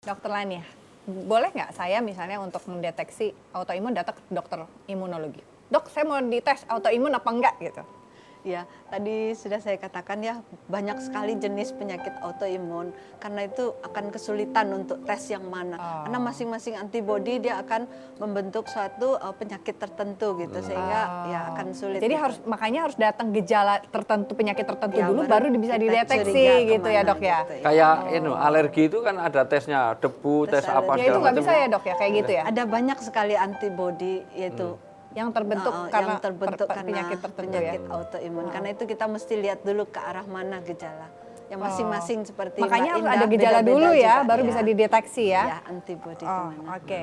Dokter Lani, boleh nggak saya misalnya untuk mendeteksi autoimun datang ke dokter imunologi? Dok, saya mau dites autoimun apa enggak gitu? Ya, tadi sudah saya katakan ya, banyak sekali jenis penyakit autoimun. Karena itu akan kesulitan untuk tes yang mana. Karena masing-masing antibodi dia akan membentuk suatu penyakit tertentu gitu, sehingga ya akan sulit. Jadi gitu. makanya harus datang gejala tertentu, penyakit tertentu Ya, dulu baru bisa kita dideteksi curiga gitu ya kemana dok ya? gitu, Kayak alergi itu kan ada tesnya, debu, tes apa alergi. Ya itu segala nggak macam. bisa ya dok ya, kayak gitu ya? Ada banyak sekali antibodi yaitu Yang terbentuk karena yang terbentuk karena penyakit tertentu penyakit ya? autoimun. Karena itu kita mesti lihat dulu ke arah mana gejala. Yang masing-masing seperti Makanya Mbak harus Indah, ada gejala beda-beda dulu ya, juga, baru bisa dideteksi ya? Ya, antibodi Oh, kemana. oke.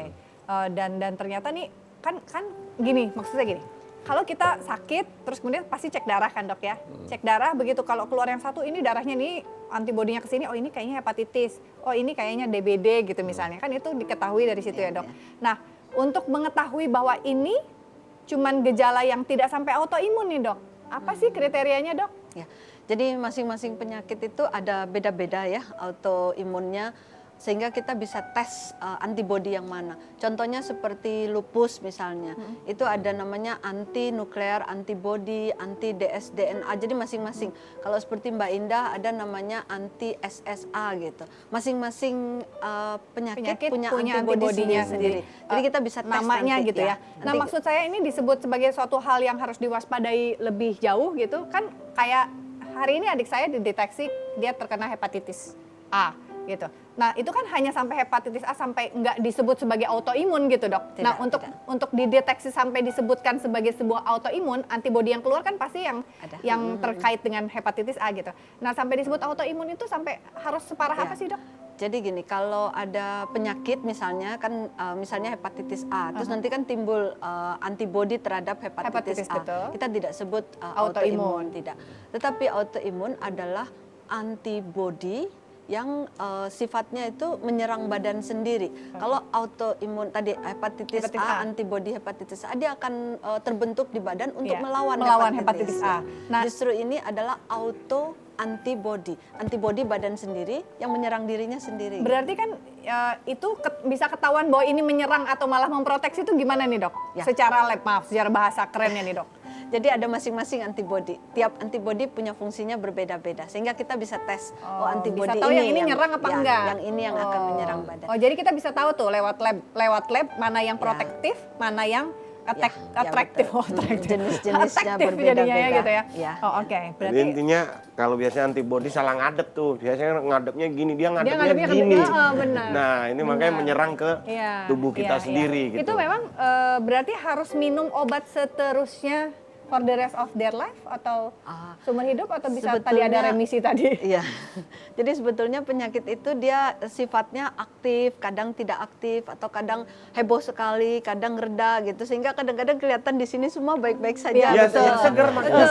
Dan ternyata nih kan gini, maksudnya gini. Kalau kita sakit, terus kemudian pasti cek darah kan dok ya? Cek darah, begitu kalau keluar yang satu, ini darahnya nih antibodinya ke sini, oh ini kayaknya hepatitis, oh ini kayaknya DBD gitu misalnya. Kan itu diketahui dari situ ya dok. Nah, untuk mengetahui bahwa ini cuman gejala yang tidak sampai autoimun nih dok, apa sih kriterianya dok? Ya, jadi masing-masing penyakit itu ada beda-beda ya autoimunnya, sehingga kita bisa tes antibodi yang mana. Contohnya seperti lupus misalnya, itu ada namanya anti nuklear antibody, anti dsDNA. Jadi masing-masing. Kalau seperti Mbak Indah ada namanya anti SSA gitu. Masing-masing penyakit punya antibodinya sendiri. Jadi kita bisa tes namanya nanti, gitu ya. Nah, maksud saya ini disebut sebagai suatu hal yang harus diwaspadai lebih jauh gitu kan, kayak hari ini adik saya dideteksi dia terkena hepatitis A gitu. Nah, itu kan hanya sampai hepatitis A, sampai nggak disebut sebagai autoimun gitu, Dok. Nah, untuk dideteksi sampai disebutkan sebagai sebuah autoimun, antibodi yang keluar kan pasti yang terkait dengan hepatitis A gitu. Nah, sampai disebut autoimun itu sampai harus separah apa sih, Dok? Jadi gini, kalau ada penyakit misalnya kan misalnya hepatitis A, terus nanti kan timbul antibodi terhadap hepatitis A. betul. Kita tidak sebut autoimun, tidak. Tetapi autoimun adalah antibodi yang sifatnya itu menyerang badan sendiri. Kalau autoimun tadi hepatitis A, antibodi hepatitis A, dia akan terbentuk di badan untuk melawan hepatitis A. Nah, justru ini adalah antibodi badan sendiri yang menyerang dirinya sendiri. Berarti kan itu bisa ketahuan bahwa ini menyerang atau malah memproteksi itu gimana nih, Dok? Ya. Secara lab, secara bahasa kerennya nih, Dok. Jadi ada masing-masing antibodi. Tiap antibodi punya fungsinya berbeda-beda, sehingga kita bisa tes antibodi bisa tahu ini yang nyerang apa enggak. Yang ini yang akan menyerang badan. Oh, jadi kita bisa tahu tuh lewat lab mana yang protektif, mana yang atraktif. Jenis-jenisnya berbeda-beda gitu ya. Oh, oke. Berarti intinya kalau biasanya antibodi salah ngadep tuh, biasanya ngadepnya gini, dia ngadepnya gini. Benar. Nah, ini makanya menyerang ke tubuh kita sendiri gitu. Itu memang berarti harus minum obat seterusnya for the rest of their life atau seumur hidup, atau bisa tadi ada remisi tadi? Iya. Jadi sebetulnya penyakit itu dia sifatnya aktif, kadang tidak aktif, atau kadang heboh sekali, kadang reda gitu, sehingga kadang-kadang kelihatan di sini semua baik-baik saja. Iya, seger maksudnya.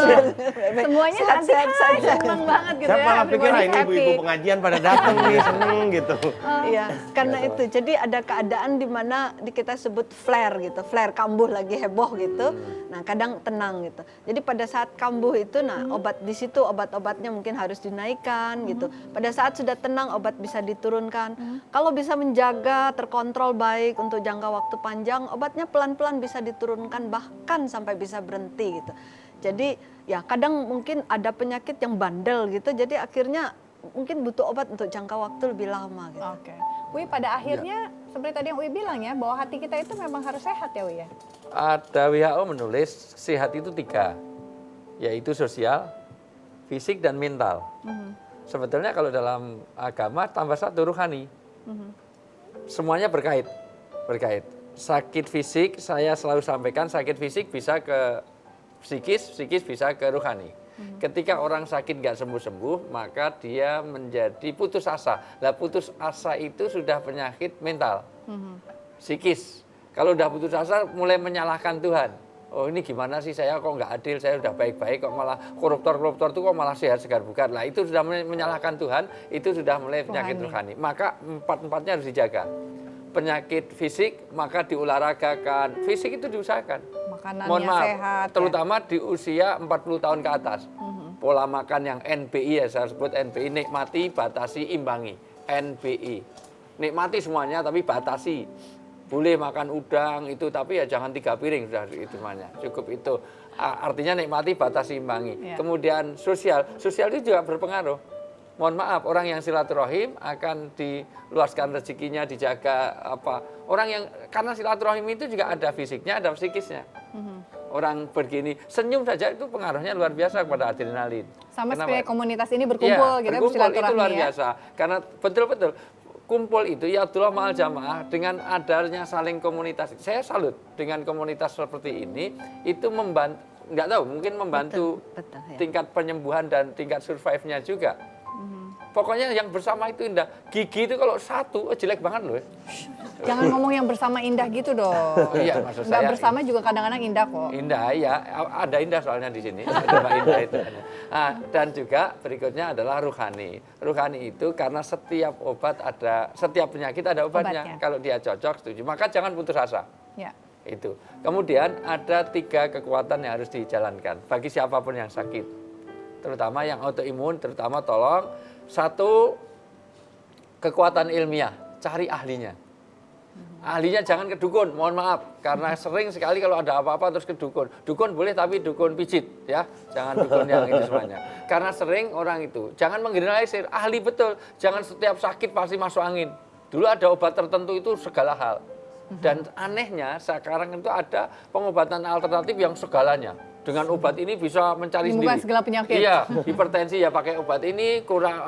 Semuanya sehat-sehat saja. senang banget gitu Saya ya. malah pikir ini everybody's ibu-ibu happy. pengajian pada datang nih, seneng gitu. Iya, karena itu. Jadi ada keadaan di mana kita sebut flare gitu, flare, kambuh lagi heboh gitu. Nah, kadang tenang gitu. Jadi pada saat kambuh itu, nah obat di situ obat-obatnya mungkin harus dinaikkan gitu. Pada saat sudah tenang obat bisa diturunkan. Kalau bisa menjaga terkontrol baik untuk jangka waktu panjang, obatnya pelan-pelan bisa diturunkan bahkan sampai bisa berhenti gitu. Jadi ya kadang mungkin ada penyakit yang bandel gitu. Jadi akhirnya mungkin butuh obat untuk jangka waktu lebih lama gitu. Oke. Wi, pada akhirnya seperti tadi yang Wi bilang ya, bahwa hati kita itu memang harus sehat ya Wi ya. Ada WHO menulis sehat itu 3, yaitu sosial, fisik, dan mental. Sebetulnya kalau dalam agama tambah 1 rohani. Semuanya berkait. Sakit fisik, saya selalu sampaikan sakit fisik bisa ke psikis bisa ke rohani. Ketika orang sakit nggak sembuh-sembuh, maka dia menjadi putus asa. Lah putus asa itu sudah penyakit mental, psikis. Kalau udah putus asa, mulai menyalahkan Tuhan. Oh ini gimana sih, saya kok nggak adil, saya udah baik-baik kok malah koruptor itu kok malah sehat segar bugar. Lah itu sudah menyalahkan Tuhan, itu sudah mulai penyakit rohani. Maka empatnya harus dijaga. Penyakit fisik maka diolahragakan, fisik itu diusahakan. Makanannya sehat. Terutama di usia 40 tahun ke atas. Pola makan yang NBI ya, saya sebut NBI, nikmati, batasi, imbangi. NBI. nikmati semuanya tapi batasi. Boleh makan udang itu, tapi ya jangan 3 piring sudah itu semuanya. Cukup itu. Artinya nikmati, batasi, imbangi. Ya. Kemudian sosial itu juga berpengaruh. Mohon maaf, orang yang silaturahim akan diluaskan rezekinya, dijaga apa. Orang yang karena silaturahim itu juga ada fisiknya, ada psikisnya. Orang begini senyum saja itu pengaruhnya luar biasa kepada adrenalin. Sama Kenapa? supaya komunitas ini berkumpul Iya, gitu, berkumpul itu bersilaturahmi luar ya. biasa. Karena betul-betul kumpul itu ya Abdullah ma'al jamaah dengan adanya saling komunitas. Saya salut dengan komunitas seperti ini, itu membantu, nggak tahu mungkin membantu Betul, ya. tingkat penyembuhan dan tingkat survive-nya juga. Pokoknya yang bersama itu indah. Gigi itu kalau satu jelek banget loh. Jangan ngomong yang bersama indah gitu dong. Iya, maksud Nggak saya bersama juga kadang-kadang indah kok. indah ya, ada indah soalnya di sini. Ada Mbak Indah itu. Dan juga berikutnya adalah ruhani. Ruhani itu karena setiap obat setiap penyakit ada obatnya. Obatnya. Kalau dia cocok, setuju. Maka jangan putus asa. Ya. Itu. Kemudian ada 3 kekuatan yang harus dijalankan bagi siapapun yang sakit. Terutama yang autoimun, terutama tolong 1 kekuatan ilmiah, cari ahlinya. Ahlinya jangan ke dukun, mohon maaf. Karena sering sekali kalau ada apa-apa terus ke dukun. Dukun boleh tapi dukun pijit ya. Jangan dukun yang itu semuanya. Karena sering orang itu, jangan menggeneralisir, ahli betul. Jangan setiap sakit pasti masuk angin. Dulu ada obat tertentu itu segala hal. Dan anehnya sekarang itu ada pengobatan alternatif yang segalanya. Dengan obat ini bisa mencari Menyembuhkan sendiri. segala penyakit. Iya, hipertensi ya pakai obat ini, kurang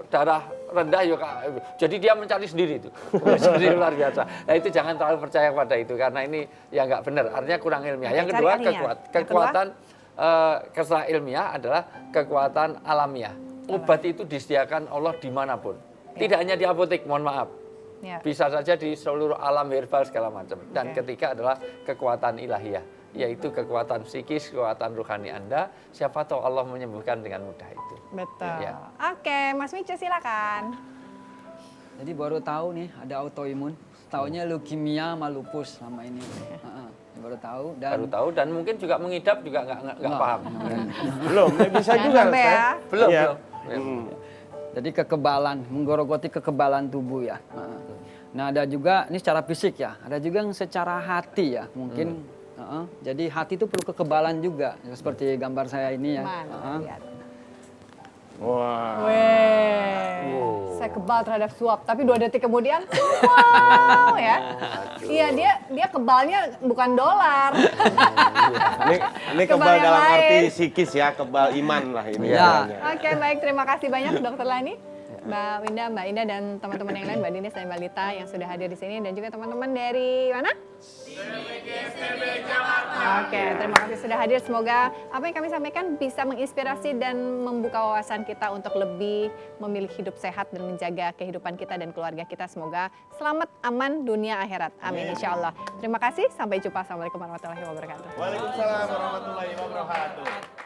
darah rendah ya Kak. Jadi dia mencari sendiri itu. Jadi luar biasa. Nah itu jangan terlalu percaya pada itu karena ini ya nggak benar. Artinya kurang ilmiah. Yang Cari kedua ahlinya. kekuatan setelah ilmiah adalah kekuatan alamiah. Obat itu disediakan Allah dimanapun. Tidak hanya di apotek, mohon maaf. Ya. Bisa saja di seluruh alam herbal segala macam. Dan ketiga adalah kekuatan ilahiyah, yaitu kekuatan psikis, kekuatan rohani Anda. Siapa tahu Allah menyembuhkan dengan mudah itu. Betul. Ya. Oke, Mas Mico silakan. Jadi baru tahu nih ada autoimun. Taunya leukemia sama lupus selama ini. Baru tahu dan Baru tahu dan mungkin juga mengidap juga nggak paham. Belum, bisa Jangan juga. sampai Ustaz. ya. Belum, Iya. belum. jadi kekebalan, menggorogoti kekebalan tubuh ya. Nah ada juga ini secara fisik ya. Ada juga yang secara hati ya. Mungkin jadi hati itu perlu kekebalan juga. Seperti gambar saya ini ya. Mana? Lihat. Wah. Weh. Saya kebal terhadap suap, tapi 2 detik kemudian, wow ya. Iya dia kebalnya bukan dolar. Ini Kebal kebal yang dalam lain. arti psikis ya, kebal iman lah ini. Ya. namanya. Oke, baik, terima kasih banyak Dokter Lani, Mbak Winda, Mbak Indah, dan teman-teman yang lain, Mbak Dinis dan Mbak Lita yang sudah hadir di sini, dan juga teman-teman dari mana? Oke, terima kasih sudah hadir. Semoga apa yang kami sampaikan bisa menginspirasi dan membuka wawasan kita untuk lebih memilih hidup sehat dan menjaga kehidupan kita dan keluarga kita. Semoga selamat, aman, dunia akhirat. Amin, insya Allah. Terima kasih, sampai jumpa. Assalamualaikum warahmatullahi wabarakatuh. Waalaikumsalam warahmatullahi wabarakatuh.